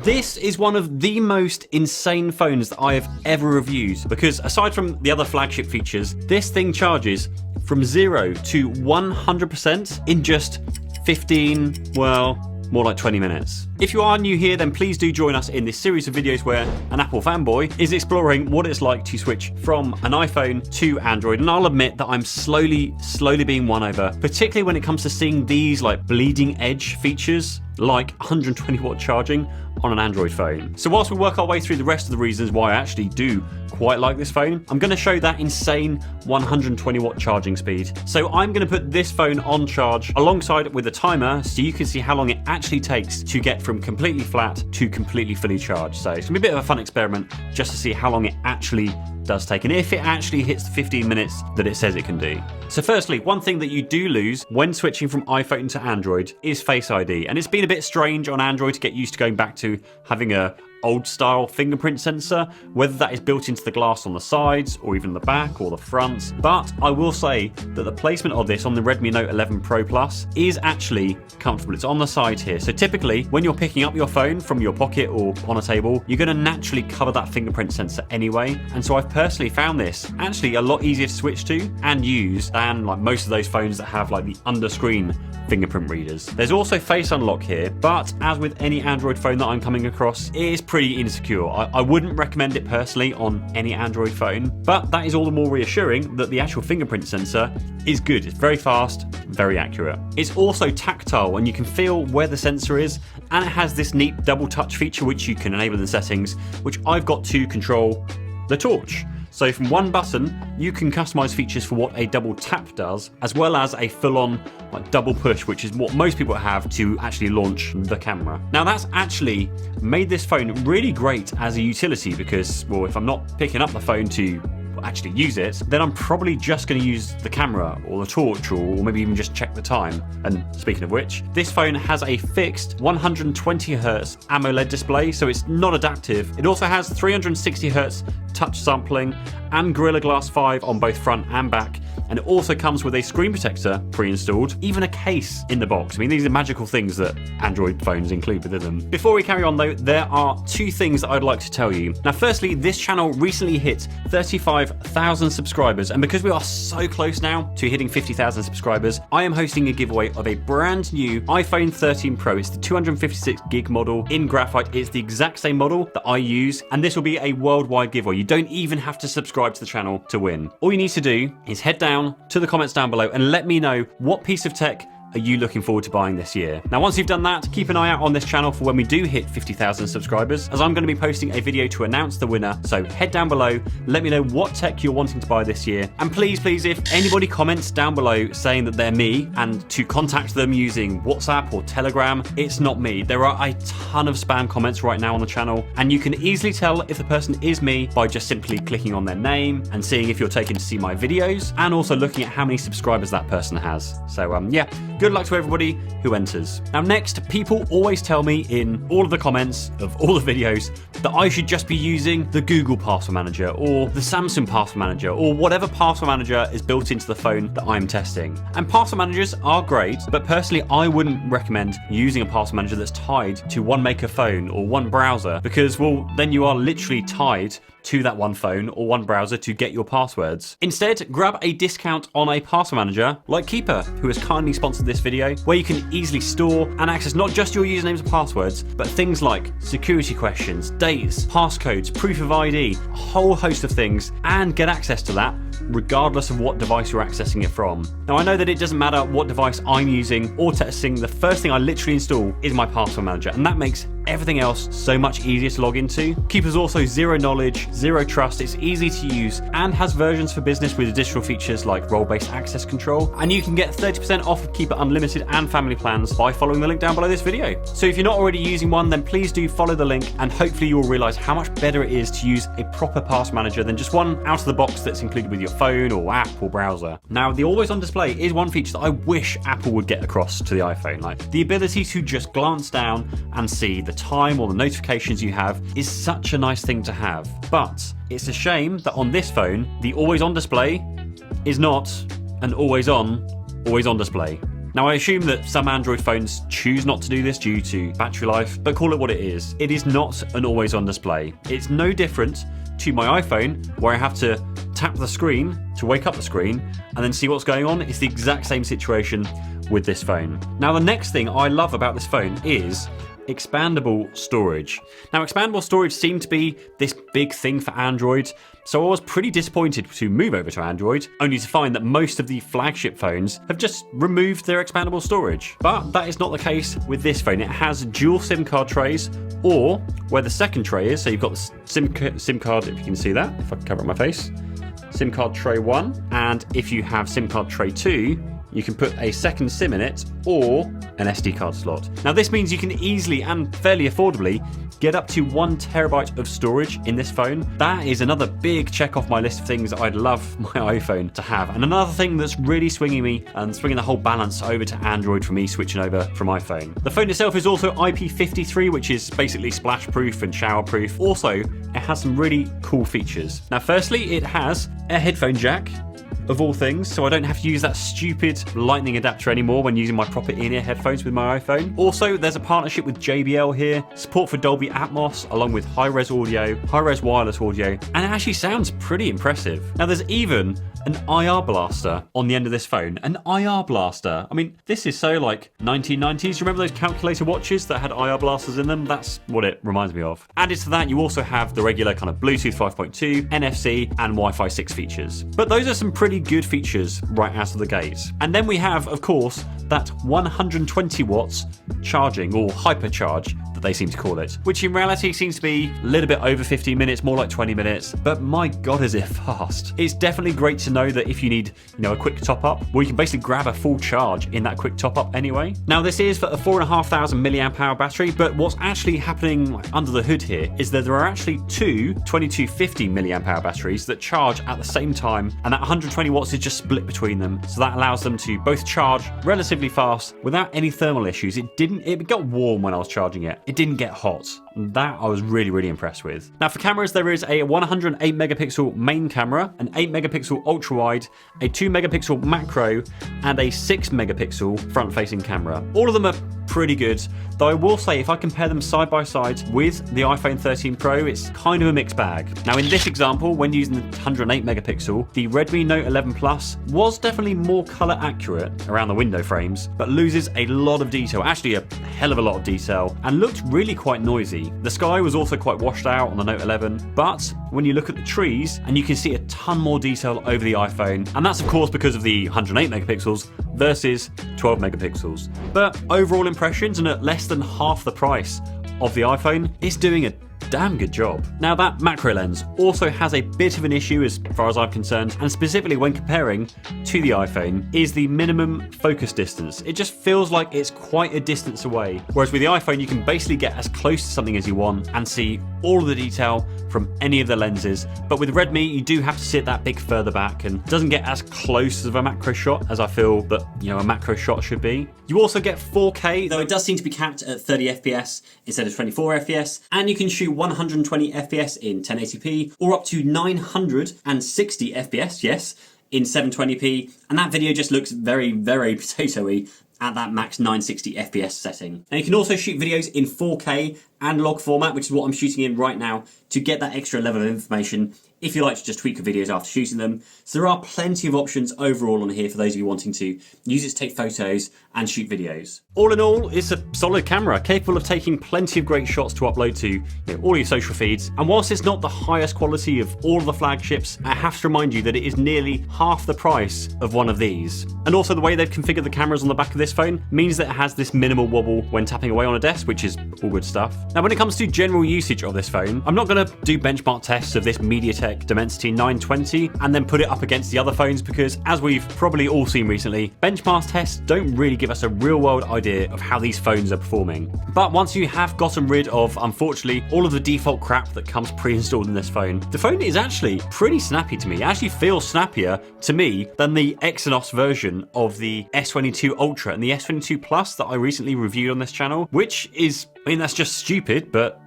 This is one of the most insane phones that I have ever reviewed because aside from the other flagship features, this thing charges from 0 to 100% in just 15, well, more like 20 minutes. If you are new here, then please do join us in this series of videos where an Apple fanboy is exploring what it's like to switch from an iPhone to Android. And I'll admit that I'm slowly being won over, particularly when it comes to seeing these like bleeding edge features like 120 watt charging on an Android phone. So whilst we work our way through the rest of the reasons why I actually do quite like this phone, I'm going to show that insane 120 watt charging speed. So I'm going to put this phone on charge alongside with a timer so you can see how long it actually takes to get from completely flat to completely fully charged. So it's going to be a bit of a fun experiment just to see how long it actually does take and if it actually hits the 15 minutes that it says it can do. So firstly, one thing that you do lose when switching from iPhone to Android is Face ID, and it's been a bit strange on Android to get used to going back to having a old style fingerprint sensor, whether that is built into the glass on the sides or even the back or the front. But I will say that the placement of this on the Redmi Note 11 Pro Plus is actually comfortable. It's on the side here. So typically when you're picking up your phone from your pocket or on a table, you're going to naturally cover that fingerprint sensor anyway. And so I've personally found this actually a lot easier to switch to and use than like most of those phones that have like the under screen fingerprint readers. There's also Face Unlock here, but as with any Android phone that I'm coming across, it is pretty insecure. I wouldn't recommend it personally on any Android phone, but that is all the more reassuring that the actual fingerprint sensor is good. It's very fast, very accurate. It's also tactile and you can feel where the sensor is, and it has this neat double touch feature which you can enable in the settings, which I've got to control the torch. So from one button, you can customize features for what a double tap does, as well as a full-on like double push, which is what most people have to actually launch the camera. Now that's actually made this phone really great as a utility because, well, if I'm not picking up the phone to actually use it, then I'm probably just going to use the camera or the torch or maybe even just check the time. And speaking of which, this phone has a fixed 120Hz AMOLED display, so it's not adaptive. It also has 360Hz touch sampling and Gorilla Glass 5 on both front and back, and it also comes with a screen protector pre-installed, even a case in the box. I mean, these are magical things that Android phones include within them. Before we carry on though, there are two things that I'd like to tell you. Now firstly, this channel recently hit 35,000 subscribers, and because we are so close now to hitting 50,000 subscribers, I am hosting a giveaway of a brand new iPhone 13 Pro. It's the 256 gig model in graphite. It's the exact same model that I use, and this will be a worldwide giveaway. You don't even have to subscribe to the channel to win. All you need to do is head down to the comments down below and let me know what piece of tech are you looking forward to buying this year. Now once you've done that, keep an eye out on this channel for when we do hit 50,000 subscribers, as I'm going to be posting a video to announce the winner. So head down below, let me know what tech you're wanting to buy this year, and please if anybody comments down below saying that they're me and to contact them using WhatsApp or Telegram, it's not me. There are a ton of spam comments right now on the channel, and you can easily tell if the person is me by just simply clicking on their name and seeing if you're taken to see my videos, and also looking at how many subscribers that person has. So yeah, good luck to everybody who enters. Now next, people always tell me in all of the comments of all the videos that I should just be using the Google Password Manager or the Samsung Password Manager or whatever password manager is built into the phone that I'm testing. And password managers are great, but personally I wouldn't recommend using a password manager that's tied to one maker phone or one browser, because, well, then you are literally tied to that one phone or one browser to get your passwords. Instead, grab a discount on a password manager like Keeper, who has kindly sponsored this video, where you can easily store and access not just your usernames and passwords, but things like security questions, dates, passcodes, proof of ID, a whole host of things, and get access to that regardless of what device you're accessing it from. Now I know that it doesn't matter what device I'm using or testing, the first thing I literally install is my password manager, and that makes everything else so much easier to log into. Keeper's also zero knowledge, zero trust, it's easy to use, and has versions for business with additional features like role-based access control. And you can get 30% off of Keeper Unlimited and family plans by following the link down below this video. So if you're not already using one, then please do follow the link, and hopefully you'll realize how much better it is to use a proper password manager than just one out of the box that's included with your phone or app or browser. Now, the always on display is one feature that I wish Apple would get across to the iPhone. Like, the ability to just glance down and see the time or the notifications you have is such a nice thing to have. But it's a shame that on this phone, the always on display is not an always on display. Now I assume that some Android phones choose not to do this due to battery life, but call it what it is. It is not an always on display. It's no different to my iPhone, where I have to tap the screen to wake up the screen and then see what's going on. It's the exact same situation with this phone. Now the next thing I love about this phone is expandable storage. Now expandable storage seemed to be this big thing for Android, so I was pretty disappointed to move over to Android, only to find that most of the flagship phones have just removed their expandable storage. But that is not the case with this phone. It has dual SIM card trays, or where the second tray is, so you've got the SIM card, if you can see that, if I can cover up my face, SIM card tray 1, and if you have SIM card tray 2, you can put a second SIM in it or an SD card slot. Now this means you can easily and fairly affordably get up to 1 terabyte of storage in this phone. That is another big check off my list of things I'd love my iPhone to have. And another thing that's really swinging me and swinging the whole balance over to Android for me switching over from iPhone. The phone itself is also IP53, which is basically splash proof and shower proof. Also, it has some really cool features. Now firstly, it has a headphone jack, of all things, so I don't have to use that stupid lightning adapter anymore when using my proper in-ear headphones with my iPhone. Also, there's a partnership with JBL here, support for Dolby Atmos, along with high-res audio, high-res wireless audio, and it actually sounds pretty impressive. Now there's even an IR blaster on the end of this phone. An IR blaster. I mean, this is so like 1990s. Remember those calculator watches that had IR blasters in them? That's what it reminds me of. Added to that, you also have the regular kind of Bluetooth 5.2, NFC, and Wi-Fi 6 features. But those are some pretty good features right out of the gate. And then we have, of course, that 120 watts charging, or hypercharge that they seem to call it, which in reality seems to be a little bit over 15 minutes, more like 20 minutes, but my god is it fast. It's definitely great to know that if you need, a quick top up, well, you can basically grab a full charge in that quick top up anyway. Now this is for a 4,500 milliamp hour battery, but what's actually happening under the hood here is that there are actually two 2250 milliamp hour batteries that charge at the same time, and that 120 watts is just split between them, so that allows them to both charge relatively fast without any thermal issues. It got warm when I was charging it. It didn't get hot. That I was really, really impressed with. Now for cameras, there is a 108 megapixel main camera, an 8 megapixel ultra wide, a 2 megapixel macro, and a 6 megapixel front facing camera. All of them are pretty good, though I will say if I compare them side by side with the iPhone 13 Pro, it's kind of a mixed bag. Now in this example, when using the 108 megapixel, the Redmi Note 11 Plus was definitely more color accurate around the window frames, but loses a lot of detail, actually a hell of a lot of detail, and looked really quite noisy. The sky was also quite washed out on the Note 11, but when you look at the trees, and you can see a ton more detail over the iPhone, and that's of course because of the 108 megapixels versus 12 megapixels. But overall impressions, and at less than half the price of the iPhone, it's doing a damn good job. Now that macro lens also has a bit of an issue as far as I'm concerned, and specifically when comparing to the iPhone, is the minimum focus distance. It just feels like it's quite a distance away, whereas with the iPhone you can basically get as close to something as you want and see all of the detail from any of the lenses. But with Redmi you do have to sit that bit further back, and it doesn't get as close of a macro shot as I feel that a macro shot should be. You also get 4K, though it does seem to be capped at 30 FPS instead of 24 FPS, and you can shoot 120 FPS in 1080p or up to 960 FPS, yes, in 720p, and that video just looks very, very potatoey at that max 960 FPS setting. And you can also shoot videos in 4K and log format, which is what I'm shooting in right now, to get that extra level of information if you like to just tweak your videos after shooting them. So there are plenty of options overall on here for those of you wanting to use it to take photos and shoot videos. All in all, it's a solid camera, capable of taking plenty of great shots to upload to all your social feeds. And whilst it's not the highest quality of all of the flagships, I have to remind you that it is nearly half the price of one of these. And also the way they've configured the cameras on the back of this phone means that it has this minimal wobble when tapping away on a desk, which is all good stuff. Now when it comes to general usage of this phone, I'm not going to do benchmark tests of this MediaTek Dimensity 920 and then put it up against the other phones, because as we've probably all seen recently, benchmark tests don't really give us a real world idea of how these phones are performing. But once you have gotten rid of, unfortunately, all of the default crap that comes pre-installed in this phone, the phone is actually pretty snappy to me. It actually feels snappier to me than the Exynos version of the S22 Ultra and the S22 Plus that I recently reviewed on this channel, which is, that's just stupid, but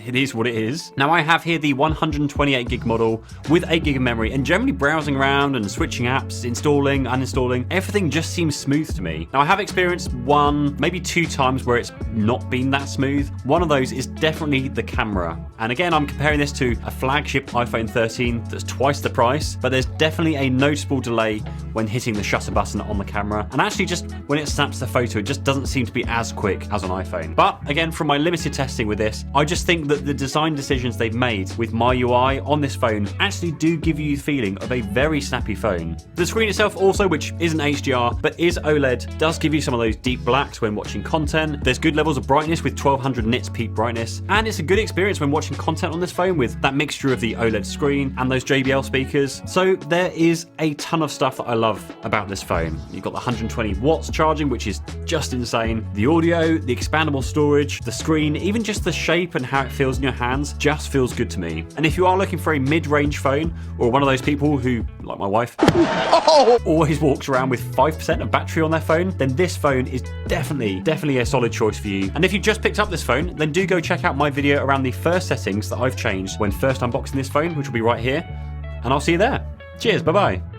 it is what it is. Now I have here the 128 gig model with 8 gig of memory, and generally browsing around and switching apps, installing, uninstalling, everything just seems smooth to me. Now I have experienced 1, maybe 2 times where it's not been that smooth. One of those is definitely the camera. And again, I'm comparing this to a flagship iPhone 13 that's twice the price, but there's definitely a noticeable delay when hitting the shutter button on the camera. And actually just when it snaps the photo, it just doesn't seem to be as quick as on iPhone. But again, from my limited testing with this, I just think that the design decisions they've made with MyUI on this phone actually do give you the feeling of a very snappy phone. The screen itself also, which isn't HDR but is OLED, does give you some of those deep blacks when watching content. There's good levels of brightness with 1200 nits peak brightness, and it's a good experience when watching content on this phone with that mixture of the OLED screen and those JBL speakers. So there is a ton of stuff that I love about this phone. You've got the 120 watts charging, which is just insane. The audio, the expandable storage, the screen, even just the shape and how it feels in your hands just feels good to me. And if you are looking for a mid-range phone, or one of those people who, like my wife, always walks around with 5% of battery on their phone, then this phone is definitely a solid choice for you. And if you just picked up this phone, then do go check out my video around the first settings that I've changed when first unboxing this phone, which will be right here. And I'll see you there. Cheers, bye-bye.